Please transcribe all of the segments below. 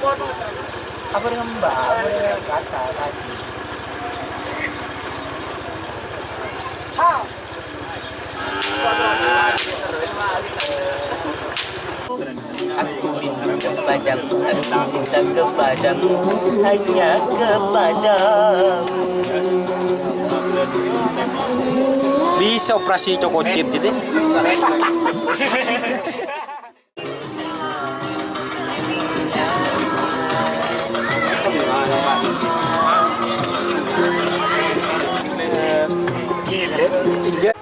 Apa dengan Mbak? Apa dengan kakak tadi? Aku rindu kepadamu, aku cinta kepadamu, hanya kepadamu. Bisa operasi cokotip gitu. Gila.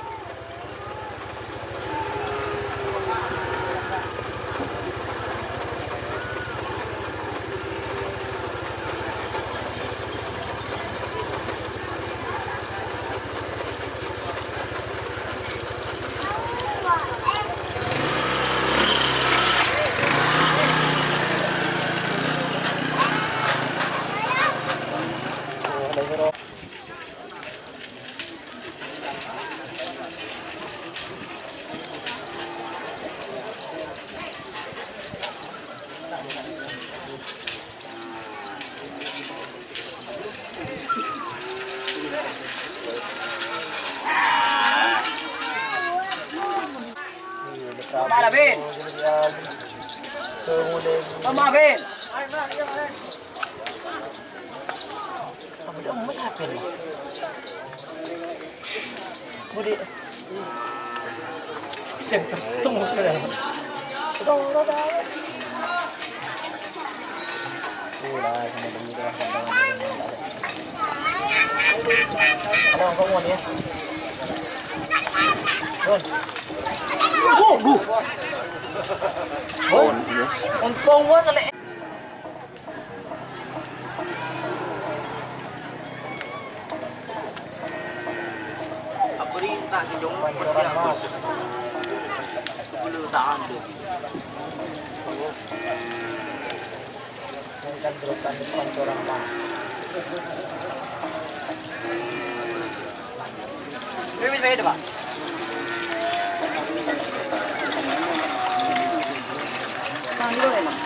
Mana Ben? Mama Ben. Apa dia mau siapa ni? Budi. Siapa? Tunggu dulu. Tunggu dulu. Ulah, sama demi dah. Ada orang kamu ni? Don. Untung buat le. Apa ni tak sejong kerja aku. Belum tak ada. Kan berukan depan seorang bang. Ini beda pak. Dulu emang.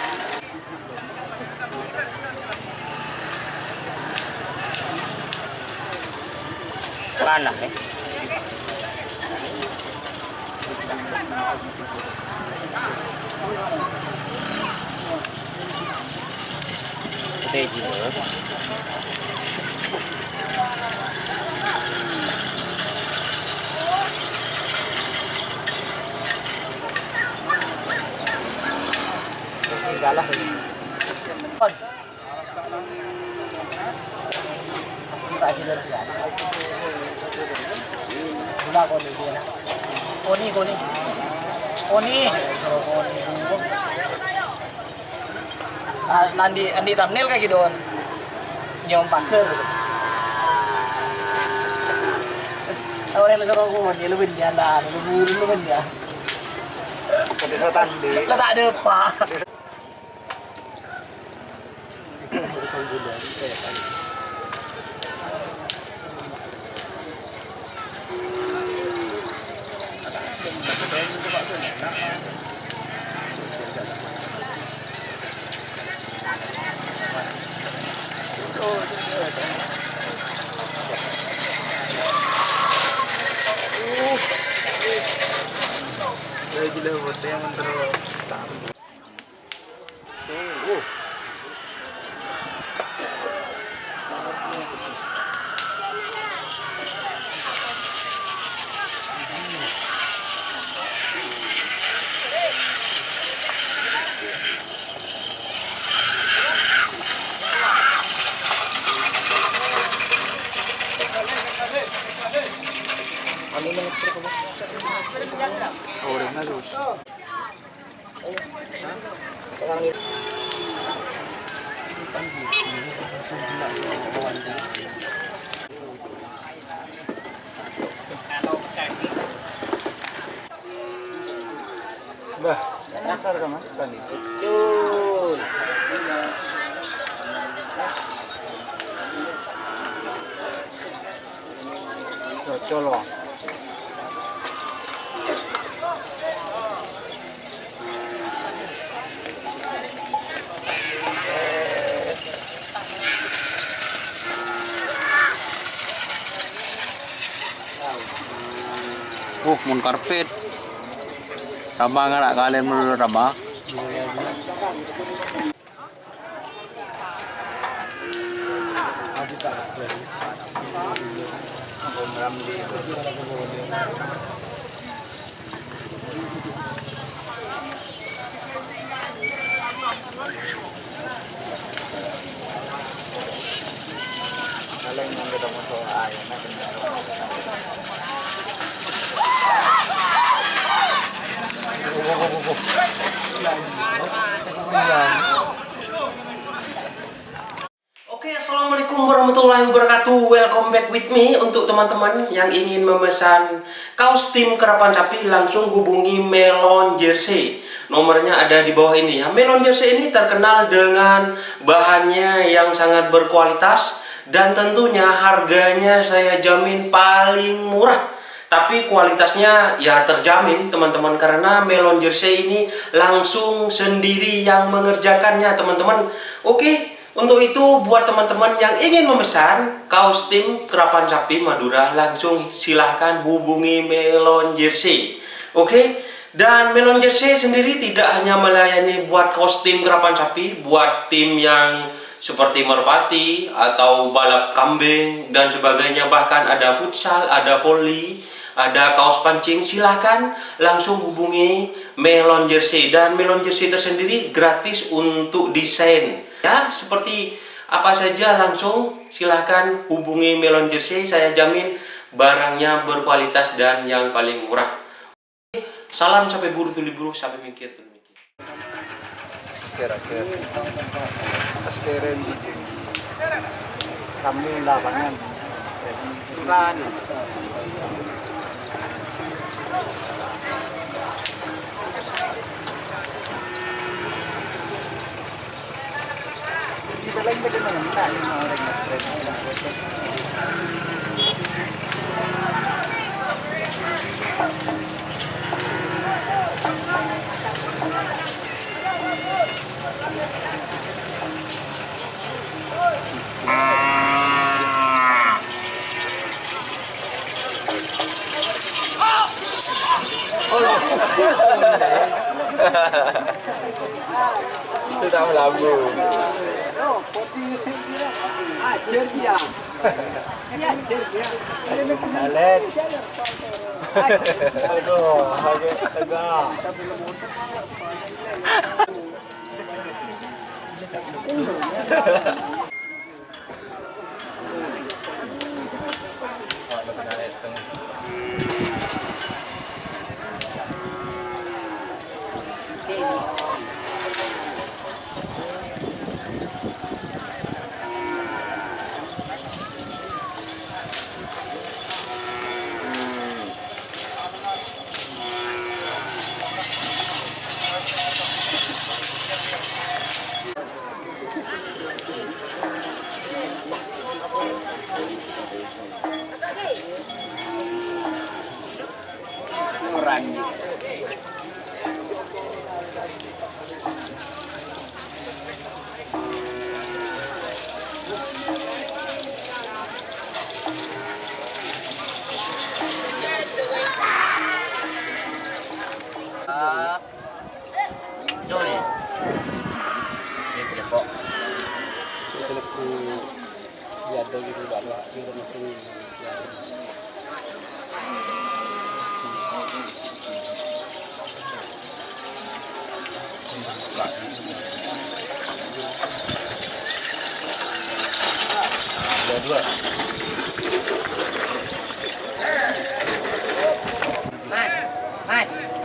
Mana nih? Gede juga. Galah. Tak silap silap. Gula koni dia. Koni. Nanti andi thumbnail kayak gitu. Nyom pakai gitu. Awalnya negara koni lebih dia lah, lebih dia. Kedekatan di. Lah tak ada pak. Gila buat yang terus. Udah na terus. Bah, nakar ka man tadi. Cul. Colo. mun karpet. Rama nga nak kalian menurut Rama. Oke, assalamualaikum warahmatullahi wabarakatuh. Welcome back with me. Untuk teman-teman yang ingin memesan kaos tim Kerapan Sapi, langsung hubungi Melon Jersey. Nomornya ada di bawah ini ya. Melon Jersey ini terkenal dengan bahannya yang sangat berkualitas dan tentunya harganya saya jamin paling murah. Tapi kualitasnya ya terjamin teman-teman, karena Melon Jersey ini langsung sendiri yang mengerjakannya teman-teman. Oke, untuk itu buat teman-teman yang ingin memesan kaos tim Kerapan Sapi Madura, langsung silahkan hubungi Melon Jersey. Oke, dan Melon Jersey sendiri tidak hanya melayani buat kaos tim Kerapan Sapi, buat tim yang seperti merpati atau balap kambing dan sebagainya, bahkan ada futsal, ada volley, ada kaos pancing. Silahkan langsung hubungi Melon Jersey, dan Melon Jersey tersendiri gratis untuk desain ya, seperti apa saja langsung silahkan hubungi Melon Jersey. Saya jamin barangnya berkualitas dan yang paling murah. Salam sampai buru tuli buru, sampai mikir tuli mikir. Sambung lapangan. Tidak melambung. Ajar dia. Ajar dia. Alet. Aduh, agak tegak.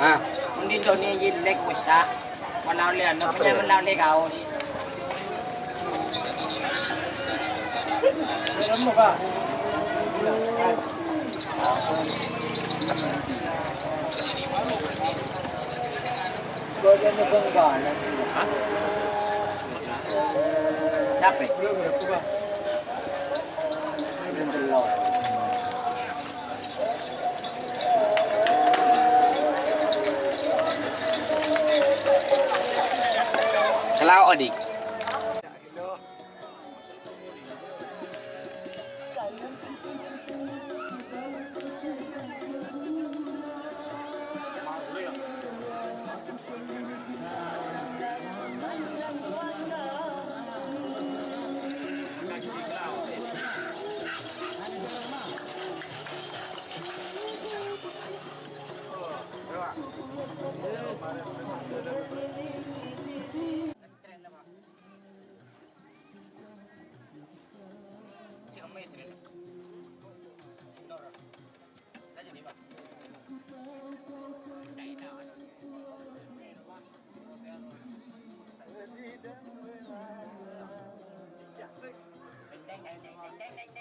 Mas, dito ni Yilek Musa. Walau lihat, namanya walau lihat kaos. Capek. Kalau adik. deng deng deng deng deng